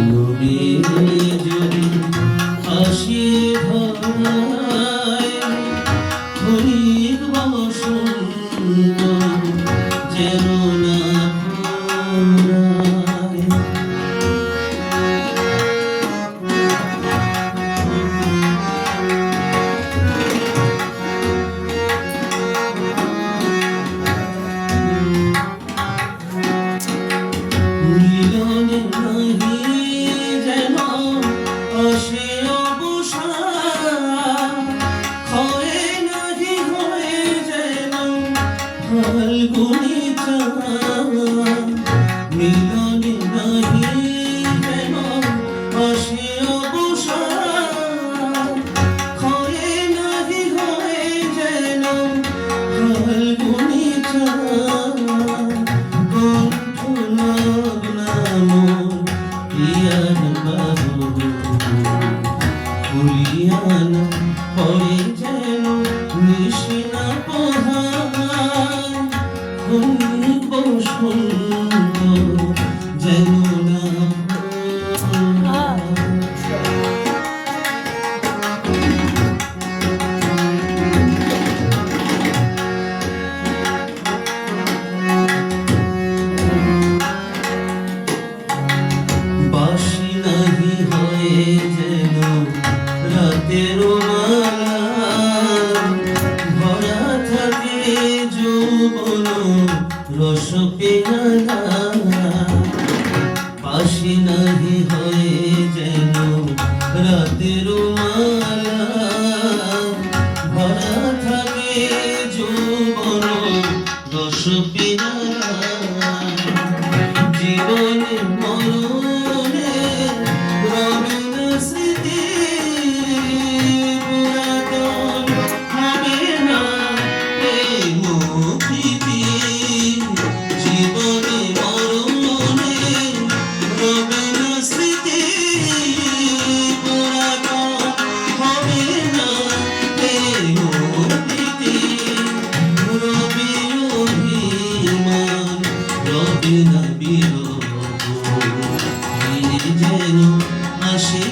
নূরে যদি হাসি ধরায় ক্ষণিক বসন্ত যেন না ফুরায়। মিলনে নাহি যেন আসে অবসান, ক্ষয়ে নাহি হয়ে যেন ফাল্গুনি চাঁদ। মিলনে নাহি যেন আসে অবসান, ক্ষয়ে নাহি হয়ে যেন ফাল্গুনি চাঁদ। ফুলিয়ান পরে যেন নিশিনা পোহায়, ক্ষণিক বসন্ত যেন না বাসি নাহি হয়ে যেন রাতের মালা, ভরা থাকে যৌবন রস পেয়ালা। বাসি নাহি হয়ে যেন রাতের মালা, ভরা থাকে যৌবন রস পেয়ালা। জীবনে মরণে রবেন স্মৃতি পুরাতন হবে না এই মুক্তি। জীবনে মরণে রবেন স্মৃতি পুরাতন হবে না এই মুক্তি। রবি অভিমান রবি না বিরহ, যেন আসে